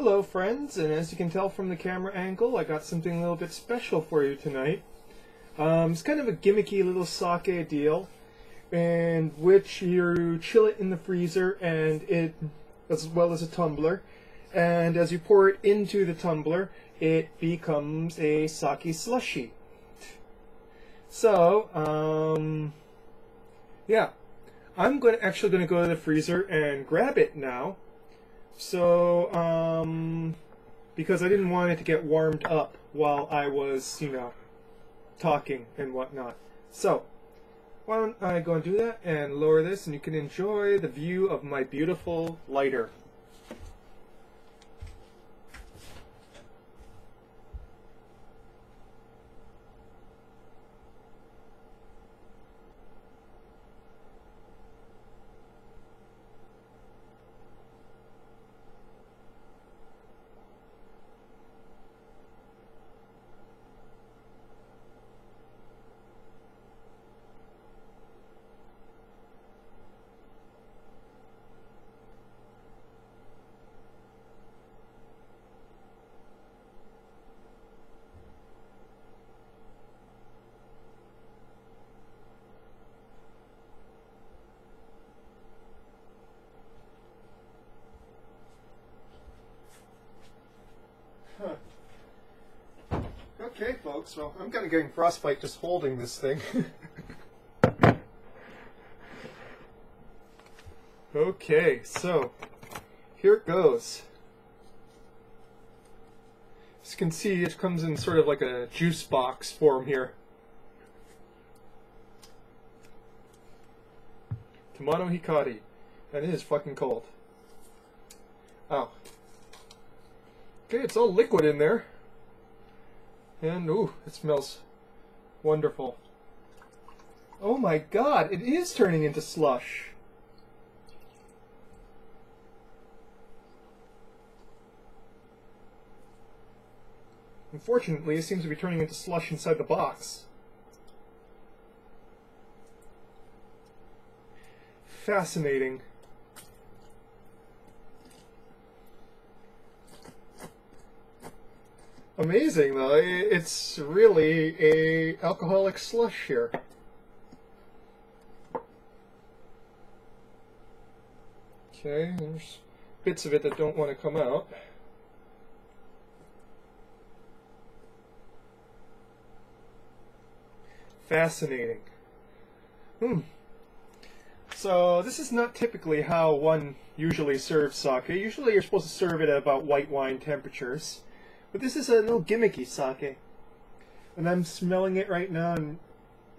Hello friends, and as you can tell from the camera angle, I got something a little bit special for you tonight. It's kind of a gimmicky little sake deal, in which you chill it in the freezer, and as well as a tumbler, and as you pour it into the tumbler, it becomes a sake slushy. So, yeah, I'm actually going to go to the freezer and grab it now. So, because I didn't want it to get warmed up while I was, talking and whatnot. So, why don't I go and do that and lower this, and you can enjoy the view of my beautiful lighter. Okay, folks, well, I'm kind of getting frostbite just holding this thing. Okay, so here it goes. As you can see, it comes in sort of like a juice box form here. Tamanohikari. And it is fucking cold. Ow. Okay, it's all liquid in there. And, ooh, it smells wonderful. Oh my god, it is turning into slush. Unfortunately, it seems to be turning into slush inside the box. Fascinating. Amazing, though. It's really a alcoholic slush here. Okay, there's bits of it that don't want to come out. Fascinating. So this is not typically how one usually serves sake. Usually you're supposed to serve it at about white wine temperatures. But this is a little gimmicky sake. And I'm smelling it right now, and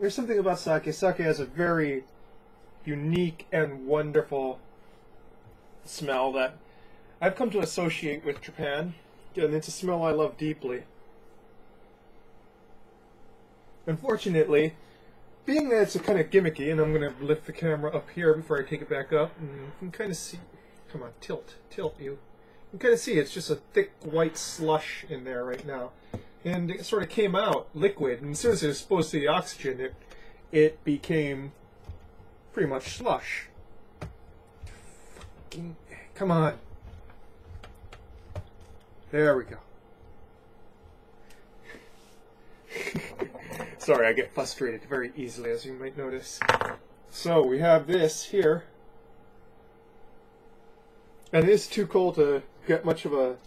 there's something about sake. Sake has a very unique and wonderful smell that I've come to associate with Japan. And it's a smell I love deeply. Unfortunately, being that it's a kind of gimmicky, and I'm going to lift the camera up here before I take it back up, and you can kind of see, come on, tilt you. You can kind of see it's just a thick white slush in there right now. And it sort of came out liquid, and as soon as it was exposed to the oxygen, it became pretty much slush. Fucking, come on. There we go. Sorry, I get frustrated very easily, as you might notice. So, we have this here. And it is too cold to get much of a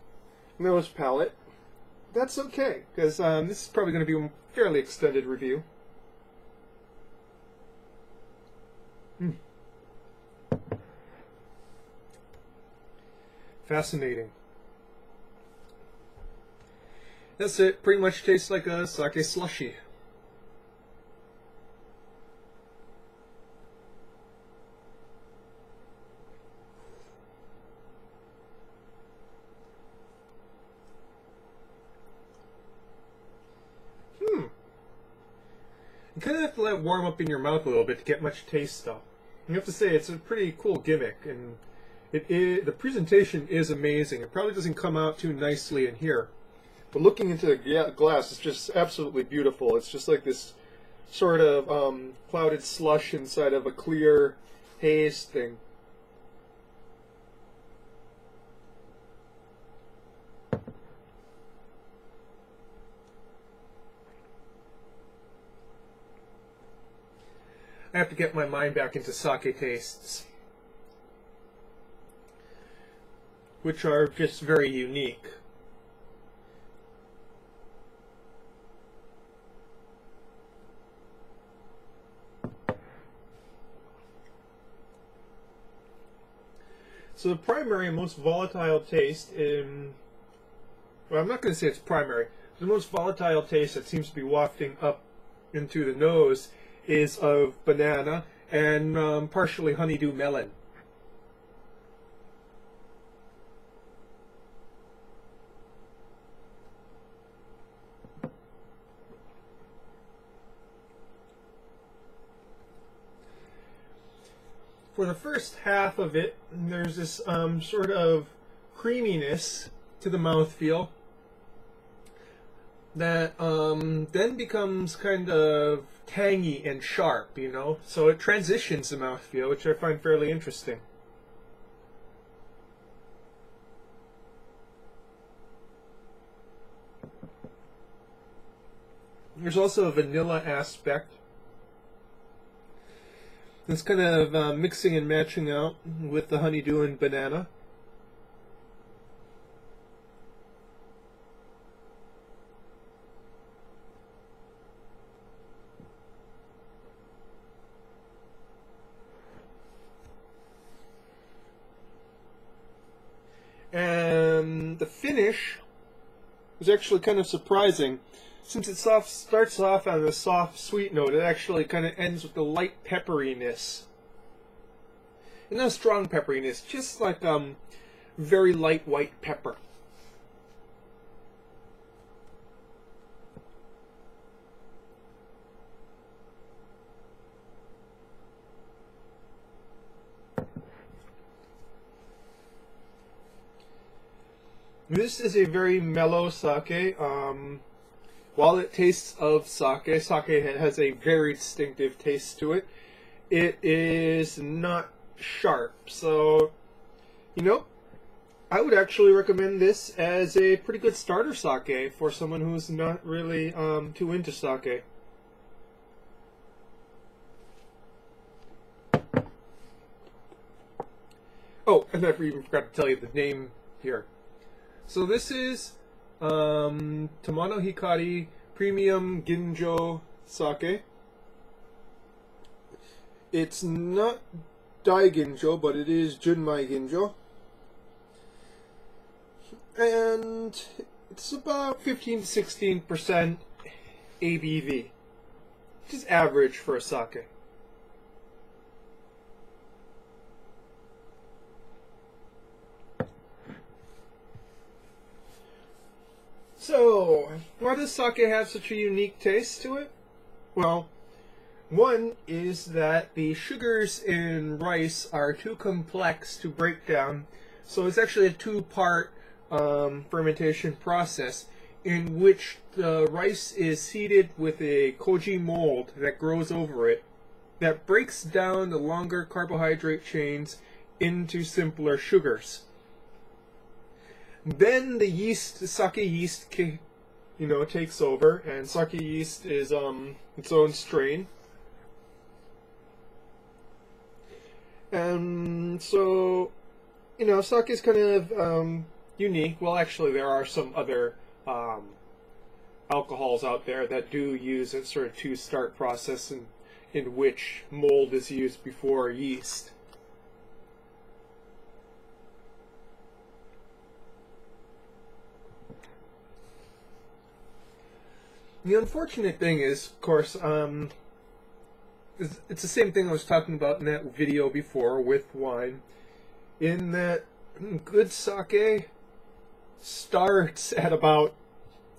nose palette. That's okay, because this is probably going to be a fairly extended review. Fascinating. That's it. Pretty much tastes like a sake slushy. You kind of have to let it warm up in your mouth a little bit to get much taste, though. You have to say it's a pretty cool gimmick, and the presentation is amazing. It probably doesn't come out too nicely in here, but looking into the glass, it's just absolutely beautiful. It's just like this sort of clouded slush inside of a clear haze thing. I have to get my mind back into sake tastes, which are just very unique. So the primary and most volatile taste in, well, I'm not going to say it's primary. The most volatile taste that seems to be wafting up into the nose is of banana and partially honeydew melon. For the first half of it, there's this sort of creaminess to the mouthfeel that then becomes kind of tangy and sharp, you know? So it transitions the mouthfeel, which I find fairly interesting. There's also a vanilla aspect. It's kind of mixing and matching out with the honeydew and banana. And the finish was actually kind of surprising. Since it starts off on a soft, sweet note, it actually kind of ends with a light pepperiness. And not strong pepperiness, just like very light white pepper. This is a very mellow sake. While it tastes of sake, sake has a very distinctive taste to it. It is not sharp, so, you know, I would actually recommend this as a pretty good starter sake for someone who's not really too into sake. Oh, and I even forgot to tell you the name here. So this is Tamanohikari Premium Ginjo Sake. It's not Dai Ginjo, but it is Junmai Ginjo. And it's about 15 to 16% ABV, which is average for a sake. So, why does sake have such a unique taste to it? Well, one is that the sugars in rice are too complex to break down, so it's actually a two-part fermentation process in which the rice is seeded with a koji mold that grows over it that breaks down the longer carbohydrate chains into simpler sugars. Then the yeast, the sake yeast, takes over, and sake yeast is its own strain. And so, sake is kind of unique. Well, actually, there are some other alcohols out there that do use a sort of two-start process in which mold is used before yeast. The unfortunate thing is, of course, it's the same thing I was talking about in that video before with wine, in that good sake starts at about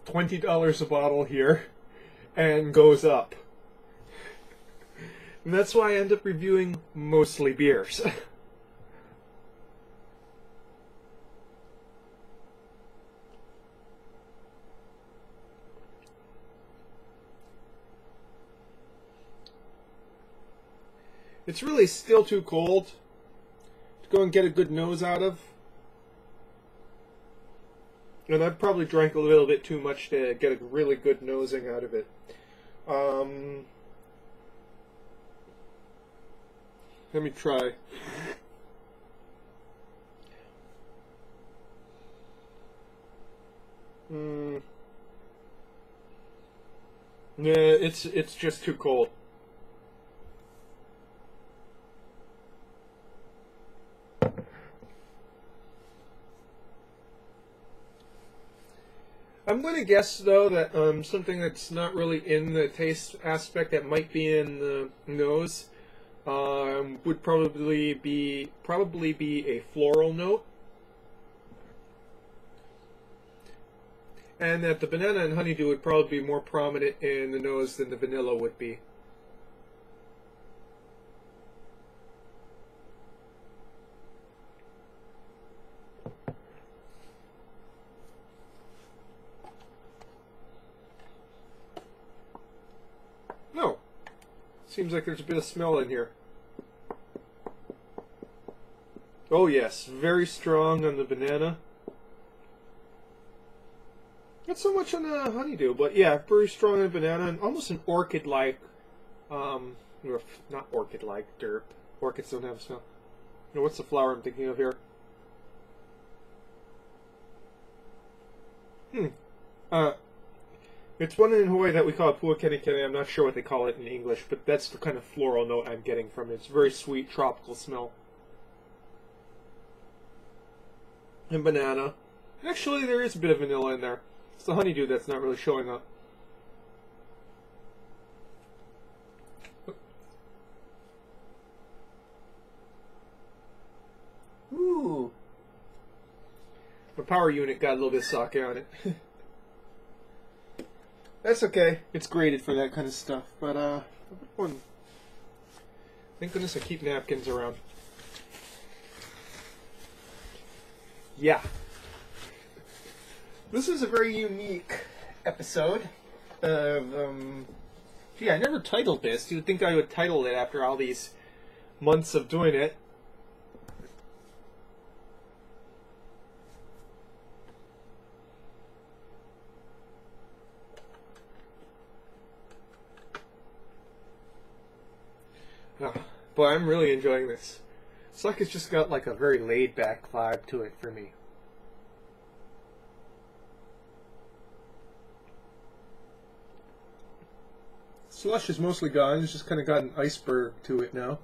$20 a bottle here and goes up. And that's why I end up reviewing mostly beers. It's really still too cold to go and get a good nose out of. And I've probably drank a little bit too much to get a really good nosing out of it. Let me try. Yeah, it's just too cold. I'm going to guess, though, that something that's not really in the taste aspect that might be in the nose would probably be a floral note, and that the banana and honeydew would probably be more prominent in the nose than the vanilla would be. No. Seems like there's a bit of smell in here. Oh yes, very strong on the banana. Not so much on the honeydew, but yeah, very strong on the banana and almost an orchid-like, not orchid-like, derp. Orchids don't have smell. You know, what's the flower I'm thinking of here? It's one in Hawaii that we call it puakenikene. I'm not sure what they call it in English, but that's the kind of floral note I'm getting from it. It's a very sweet, tropical smell. And banana. Actually, there is a bit of vanilla in there. It's the honeydew that's not really showing up. Ooh. My power unit got a little bit of sake on it. That's okay. It's graded for that kind of stuff. But, thank goodness I keep napkins around. Yeah. This is a very unique episode of, gee, I never titled this. You'd think I would title it after all these months of doing it. But I'm really enjoying this. It's like it's just got like a very laid-back vibe to it for me. Slush is mostly gone. It's just kind of got an iceberg to it now.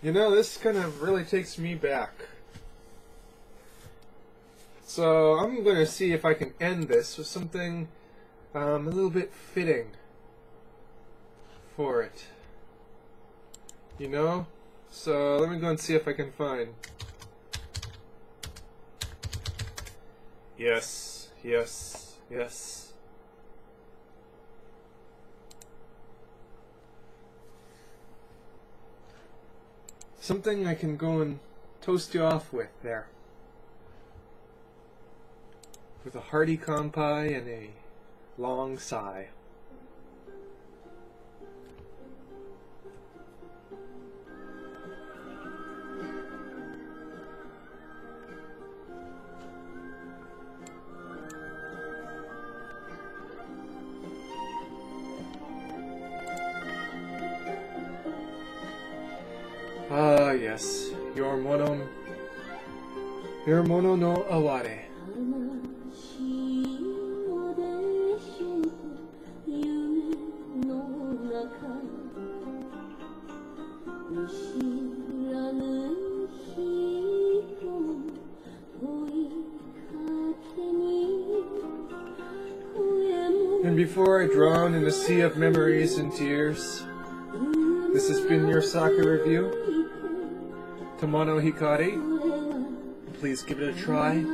You know, this kind of really takes me back. So I'm going to see if I can end this with something a little bit fitting for it. You know? So let me go and see if I can find. Yes, yes, yes. Something I can go and toast you off with there. With a hearty kanpai and a long sigh. Ah, yes, your mono no aware. And before I drown in a sea of memories and tears, this has been your sake review, Tamanohikari. Please give it a try.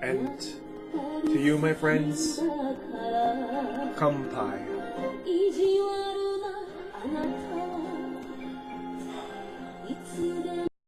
And to you, my friends, kanpai.